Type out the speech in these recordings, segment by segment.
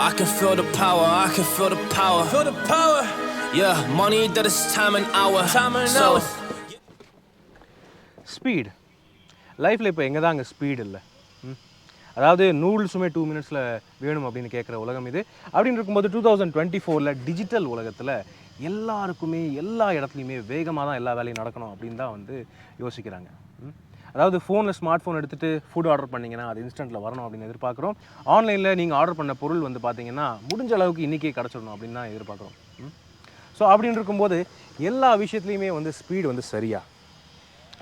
I can feel the power, I can feel the power. Feel the power. Yeah, money that is time and hour. Time and hour. Speed லைஃப்பில் இப்போ எங்கே தான் அங்கே speed இல்லை. அதாவது நூடுல்ஸுமே 2 மினிட்ஸில் வேணும் அப்படின்னு கேட்குற உலகம் இது. அப்படின்னு இருக்கும்போது 2024 டிஜிட்டல் உலகத்தில் எல்லாருக்குமே எல்லா இடத்துலையுமே வேகமாக தான் எல்லா வேலையும் நடக்கணும் அப்படின்னு தான் வந்து யோசிக்கிறாங்க. அதாவது ஃபோனில் ஸ்மார்ட் ஃபோன் எடுத்துகிட்டு ஃபுட் ஆர்டர் பண்ணிங்கன்னா அது இன்ஸ்டண்ட்டில் வரணும் அப்படின்னு எதிர்பார்க்குறோம். ஆன்லைனில் நீங்கள் ஆர்டர் பண்ண பொருள் வந்து பார்த்தீங்கன்னா முடிஞ்ச அளவுக்கு இன்றைக்கே கிடச்சிடணும் அப்படின்னு தான் எதிர்பார்க்குறோம். ஸோ அப்படின்னு இருக்கும்போது எல்லா விஷயத்துலையுமே வந்து ஸ்பீடு வந்து சரியா,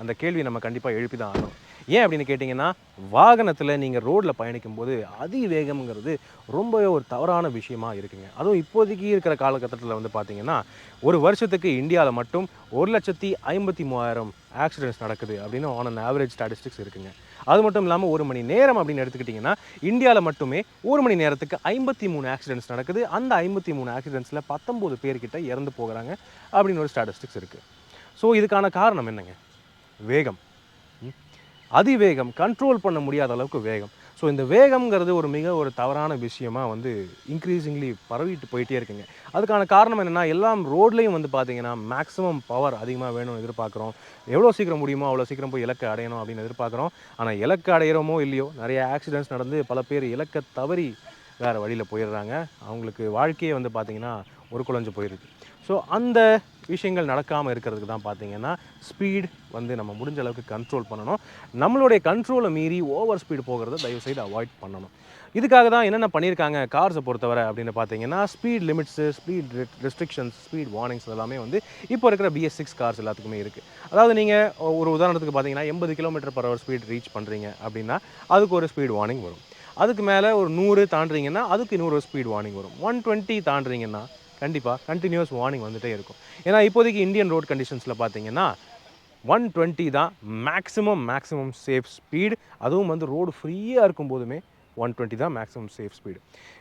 அந்த கேள்வி நம்ம கண்டிப்பாக எழுப்பி தான் ஆகணும். ஏன் அப்படின்னு கேட்டிங்கன்னா, வாகனத்தில் நீங்கள் ரோட்டில் பயணிக்கும்போது அதிவேகம்ங்கிறது ரொம்பவே ஒரு தவறான விஷயமா இருக்குங்க. அதுவும் இப்போதைக்கு இருக்கிற காலகட்டத்தில் வந்து பார்த்திங்கன்னா, ஒரு வருஷத்துக்கு இந்தியாவில் மட்டும் 1,53,000 ஆக்சிடென்ட்ஸ் நடக்குது அப்படின்னு ஆன் அன் ஆவரேஜ் ஸ்டாட்டிஸ்டிக்ஸ் இருக்குங்க. அது மட்டும் இல்லாமல் 1 மணி நேரம் அப்படின்னு எடுத்துக்கிட்டிங்கன்னா, இந்தியாவில் மட்டுமே 1 மணி நேரத்துக்கு 53 ஆக்சிடென்ட்ஸ் நடக்குது. அந்த 53 ஆக்சிடென்ட்ஸில் 19 பேர்கிட்ட இறந்து போகிறாங்க அப்படின்னு ஒரு ஸ்டாட்டிஸ்டிக்ஸ் இருக்குது. ஸோ இதுக்கான காரணம் என்னங்க? வேகம். அதிவேகம், கண்ட்ரோல் பண்ண முடியாத அளவுக்கு வேகம். ஸோ இந்த வேகம்ங்கிறது ஒரு தவறான விஷயமாக வந்து இன்க்ரீசிங்லி பரவிட்டு போயிட்டே இருக்குங்க. அதுக்கான காரணம் என்னென்னா, எல்லாம் ரோட்லேயும் வந்து பார்த்திங்கன்னா மேக்ஸிமம் பவர் அதிகமாக வேணும்னு எதிர்பார்க்குறோம். எவ்வளோ சீக்கிரம் முடியுமோ அவ்வளோ சீக்கிரம் போய் இலக்கை அடையணும் அப்படின்னு எதிர்பார்க்குறோம். ஆனால் இலக்கு அடையிறோமோ இல்லையோ, நிறைய ஆக்சிடென்ட்ஸ் நடந்து பல பேர் இலக்கை தவறி வேறு வழியில் போயிடுறாங்க. அவங்களுக்கு வாழ்க்கையே வந்து பார்த்திங்கன்னா ஒரு குழஞ்சு போயிடுது. ஸோ அந்த விஷயங்கள் நடக்காமல் இருக்கிறதுக்கு தான் பார்த்திங்கன்னா ஸ்பீட் வந்து நம்ம முடிஞ்ச அளவுக்கு கண்ட்ரோல் பண்ணணும். நம்மளுடைய கண்ட்ரோலை மீறி ஓவர் ஸ்பீடு போகிறத தயவுசெய்து அவாய்ட் பண்ணணும். இதுக்காக தான் என்னென்ன பண்ணியிருக்காங்க கார்ஸை பொறுத்தவரை அப்படின்னு பார்த்தீங்கன்னா, speed limits, speed restrictions, speed warnings எல்லாமே வந்து இப்போ இருக்கிற BS6 கார்ஸ் எல்லாத்துக்குமே இருக்குது. அதாவது நீங்கள் ஒரு உதாரணத்துக்கு பார்த்தீங்கன்னா 80 km/h ஸ்பீட் ரீச் பண்ணுறீங்க அப்படின்னா அதுக்கு ஒரு ஸ்பீட் வார்னிங் வரும். அதுக்கு மேலே ஒரு 100 தாண்டுறீங்கன்னா அதுக்கு இன்னொரு ஸ்பீட் வார்னிங் வரும். 120 தாண்டுறீங்கன்னா கண்டிப்பாக கண்டினியூஸ் வார்னிங் வந்துகிட்டே இருக்கும். ஏன்னா இப்போதைக்கு இந்தியன் ரோட் கண்டிஷன்ஸில் பார்த்தீங்கன்னா 120 தான் மேக்ஸிமம் சேஃப் ஸ்பீடு. அதுவும் வந்து ரோடு ஃப்ரீயாக இருக்கும் போதுமே 120 தான் maximum safe speed.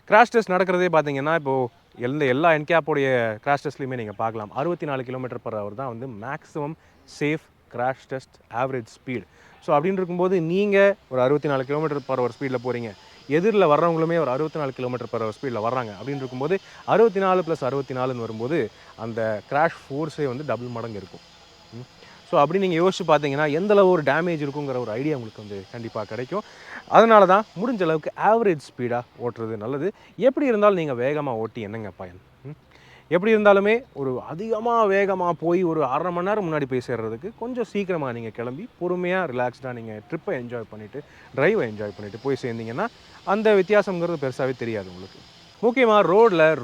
Crash test நடக்கிறதே பார்த்தீங்கன்னா இப்போது எல்லா என்கேப்போடைய கிராஷ் டெஸ்ட்லையுமே நீங்கள் பார்க்கலாம் 64 km/h தான் வந்து maximum safe crash test average speed. So அப்படின்னு இருக்கும்போது நீங்கள் ஒரு 64 km/h ஸ்பீடில் போகிறீங்க, எதிரில் வர்றவங்களுமே ஒரு 64 km/h ஸ்பீடில் வர்றாங்க அப்படின்னு இருக்கும்போது 64 + 64ன்னு வரும்போது அந்த கிராஷ் ஃபோர்ஸே வந்து டபுள் மடங்கு இருக்கும். ஸோ அப்படி நீங்கள் யோசிச்சு பார்த்தீங்கன்னா எந்தளவு ஒரு டேமேஜ் இருக்குங்கிற ஒரு ஐடியா உங்களுக்கு வந்து கண்டிப்பாக கிடைக்கும். அதனால தான் முடிஞ்ச அளவுக்கு ஆவரேஜ் ஸ்பீடாக ஓட்டுறது நல்லது. எப்படி இருந்தாலும் நீங்கள் வேகமாக ஓட்டி என்னங்க பயன்? எப்படி இருந்தாலுமே ஒரு அதிகமாக வேகமாக போய் ஒரு 1/2 மணி நேரம் முன்னாடி போய் சேர்றதுக்கு கொஞ்சம் சீக்கிரமாக நீங்கள் கிளம்பி பொறுமையாக ரிலாக்ஸ்டாக நீங்கள் ட்ரிப்பை என்ஜாய் பண்ணிவிட்டு ட்ரைவை என்ஜாய் பண்ணிவிட்டு போய் சேர்ந்தீங்கன்னா அந்த வித்தியாசங்கிறது பெருசாகவே தெரியாது உங்களுக்கு. முக்கியமாக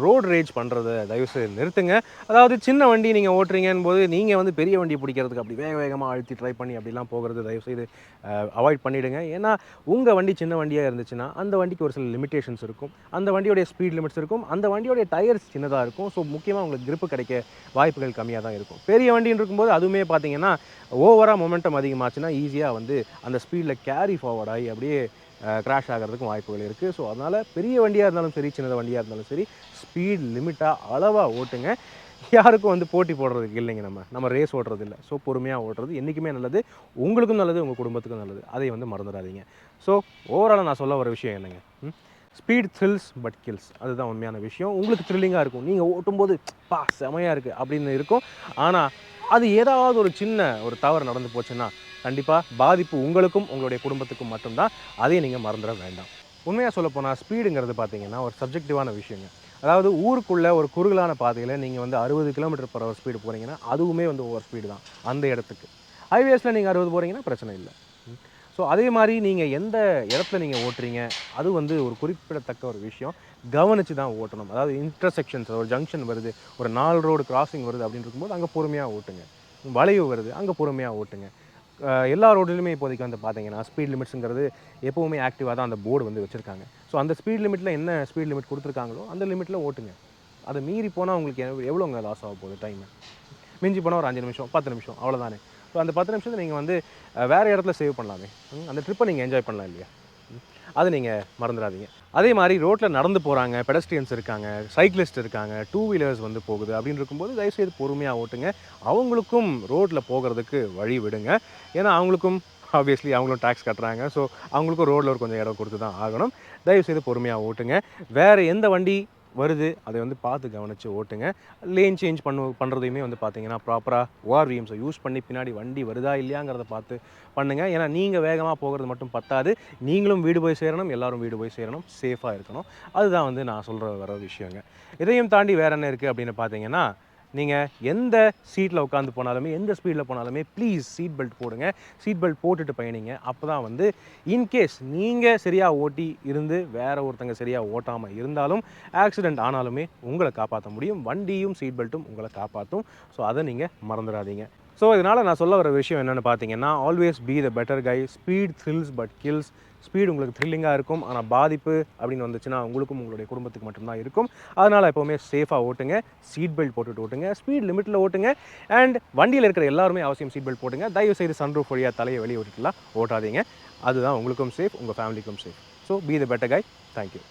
ரோடு ரேஜ் பண்ணுறத தயவுசெய்து நிறுத்துங்க. அதாவது சின்ன வண்டி நீங்கள் ஓட்டுறீங்கன்னு போது நீங்கள் வந்து பெரிய வண்டியை பிடிக்கிறதுக்கு அப்படி வேகமாக அழுத்தி ட்ரை பண்ணி அப்படிலாம் போகிறது தயவுசெய்து அவாய்ட் பண்ணிவிடுங்க. ஏன்னா உங்கள் வண்டி சின்ன வண்டியாக இருந்துச்சுன்னா அந்த வண்டிக்கு ஒரு சில லிமிட்டேஷன்ஸ் இருக்கும். அந்த வண்டியோடைய ஸ்பீட் லிமிட்ஸ் இருக்கும். அந்த வண்டியோடைய டயர்ஸ் சின்னதாக இருக்கும். ஸோ முக்கியமாக உங்களுக்கு கிரிப்பு கிடைக்க வாய்ப்புகள் கம்மியாக தான் இருக்கும். பெரிய வண்டின்னு இருக்கும்போது அதுவுமே பார்த்தீங்கன்னா ஓவராக மொமெண்டம் அதிகமாச்சுன்னா ஈஸியாக வந்து அந்த ஸ்பீடில் கேரி ஃபார்வர்ட் ஆகி அப்படியே கிராஷ் ஆகிறதுக்கும் வாய்ப்புகள் இருக்குது. ஸோ அதனால் பெரிய வண்டியாக இருந்தாலும் சரி, சின்னதாக வண்டியாக இருந்தாலும் சரி, ஸ்பீட் லிமிட்டாக அளவாக ஓட்டுங்க. யாருக்கும் வந்து போட்டி போடுறதுக்கு இல்லைங்க. நம்ம ரேஸ் ஓட்டுறது இல்லை. ஸோ பொறுமையாக ஓட்டுறது என்றைக்குமே நல்லது. உங்களுக்கும் நல்லது, உங்கள் குடும்பத்துக்கும் நல்லது. அதை வந்து மறந்துடாதீங்க. ஸோ ஓவராலாக நான் சொல்ல வர விஷயம் என்னங்க, ஸ்பீட் த்ரில்ஸ் பட் கில்ஸ். அதுதான் உண்மையான விஷயம். உங்களுக்கு த்ரில்லிங்காக இருக்கும், நீங்கள் ஓட்டும்போது செமையாக இருக்குது அப்படின்னு இருக்கும். ஆனால் அது ஏதாவது ஒரு சின்ன ஒரு தவறு நடந்து போச்சுன்னா கண்டிப்பாக பாதிப்பு உங்களுக்கும் உங்களுடைய குடும்பத்துக்கும் மட்டும்தான். அதையும் நீங்கள் மறந்துட வேண்டாம். உண்மையாக சொல்லப்போனால் ஸ்பீடுங்கிறது பார்த்தீங்கன்னா ஒரு சப்ஜெக்டிவான விஷயங்க. அதாவது ஊருக்குள்ளே ஒரு குறுகலான பாதையில் நீங்கள் வந்து 60 km/h ஸ்பீடு போகிறீங்கன்னா அதுவுமே வந்து ஓவர் ஸ்பீடு தான் அந்த இடத்துக்கு. ஹைவேஸில் நீங்கள் 60 போகிறீங்கன்னா பிரச்சனை இல்லை. ஸோ அதே மாதிரி நீங்கள் எந்த இடத்துல நீங்கள் ஓட்டுறீங்க அது வந்து ஒரு குறிப்பிடத்தக்க ஒரு விஷயம். கவனித்து தான் ஓட்டணும். அதாவது இன்டர்செக்ஷன்ஸ், ஒரு ஜங்ஷன் வருது, ஒரு 4 ரோடு கிராசிங் வருது அப்படின்னு இருக்கும்போது அங்கே பொறுமையாக ஓட்டுங்க. வளைவு வருது அங்கே பொறுமையாக ஓட்டுங்க. எல்லா ரோட்லையுமே இப்போதைக்கு வந்து பார்த்தீங்கன்னா ஸ்பீட் லிமிட்ஸுங்கிறது எப்போவுமே ஆக்டிவாக தான் அந்த போர்டு வந்து வச்சுருக்காங்க. ஸோ அந்த ஸ்பீட் லிமிட்டில் என்ன ஸ்பீட் லிமிட் கொடுத்துருக்காங்களோ அந்த லிமிட்டில் ஓட்டுங்க. அதை மீறி போனால் உங்களுக்கு எவ்வளோங்க லாஸ் ஆக போகுது டைமு? மிஞ்சி போனால் ஒரு 5 நிமிஷம் 10 நிமிஷம் அவ்வளோதானே. ஸோ அந்த 10 நிமிஷத்தை நீங்கள் வந்து வேறு இடத்துல சேவ் பண்ணலாமே. அந்த ட்ரிப்பை நீங்கள் என்ஜாய் பண்ணலாம் இல்லையா? அதை நீங்கள் மறந்துடாதீங்க. அதே மாதிரி ரோட்டில் நடந்து போகிறாங்க, பெடஸ்ட்ரியன்ஸ் இருக்காங்க, சைக்கிளிஸ்ட் இருக்காங்க, 2 வீலர்ஸ் வந்து போகுது அப்படின்னு இருக்கும்போது தயவுசெய்து பொறுமையாக ஓட்டுங்க. அவங்களுக்கும் ரோட்டில் போகிறதுக்கு வழி விடுங்க. ஏன்னா அவங்களுக்கும் ஆப்வியஸ்லி அவங்களும் டேக்ஸ் கட்டுறாங்க. ஸோ அவங்களுக்கும் ரோடில் ஒரு கொஞ்சம் இடம் கொடுத்து தான் ஆகணும். தயவுசெய்து பொறுமையாக ஓட்டுங்க. வேறு எந்த வண்டி வருது அதை வந்து பார்த்து கவனித்து ஓட்டுங்க. லேன் சேஞ்ச் பண்ணுறதையுமே வந்து பார்த்தீங்கன்னா ப்ராப்பராக ஓஆர்விஎம்ஸை யூஸ் பண்ணி பின்னாடி வண்டி வருதா இல்லையாங்கிறத பார்த்து பண்ணுங்கள். ஏன்னா நீங்கள் வேகமாக போகிறது மட்டும் பத்தாது, நீங்களும் வீடு போய் சேரணும், எல்லோரும் வீடு போய் சேரணும், சேஃபாக இருக்கணும். அதுதான் வந்து நான் சொல்கிற வர விஷயங்க. இதையும் தாண்டி வேறு என்ன இருக்குது அப்படின்னு பார்த்தீங்கன்னா, நீங்கள் எந்த சீட்டில் உட்காந்து போனாலுமே, எந்த ஸ்பீடில் போனாலுமே ப்ளீஸ் சீட் பெல்ட் போடுங்க. சீட் பெல்ட் போட்டுட்டு பயணிங்க. அப்போ தான் வந்து இன்கேஸ் நீங்கள் சரியாக ஓட்டி இருந்து வேறு ஒருத்தங்க சரியாக ஓட்டாமல் இருந்தாலும் ஆக்சிடெண்ட் ஆனாலுமே உங்களை காப்பாற்ற முடியும். வண்டியும் சீட் பெல்ட்டும் உங்களை காப்பாற்றும். ஸோ அதை நீங்கள் மறந்துடாதீங்க. ஸோ இதனால் நான் சொல்ல வர விஷயம் என்னென்னு பார்த்தீங்கன்னா, always be the better guy. Speed thrills but kills. Speed உங்களுக்கு த்ரில்லிங்காக இருக்கும், ஆனால் பாதிப்பு அப்படின்னு வந்துச்சுன்னா உங்களுக்கும் உங்களுடைய குடும்பத்துக்கு மட்டும்தான் இருக்கும். அதனால் எப்போவுமே சேஃபாக ஓட்டுங்க, சீட் பெல்ட் போட்டுட்டு ஓட்டுங்க, ஸ்பீட் லிமிட்டில் ஓட்டுங்க. அண்ட் வண்டியில் இருக்கிற எல்லாருமே அவசியம் சீட் பெல்ட் போட்டுங்க. தயவு செய்து சன்ரூஃப் வழியாக தலையை வெளியே விட்டுலாம் ஓட்டாதீங்க. அதுதான் உங்களுக்கும் சேஃப், உங்கள் ஃபேமிலிக்கும் safe. So be the better guy. Thank you.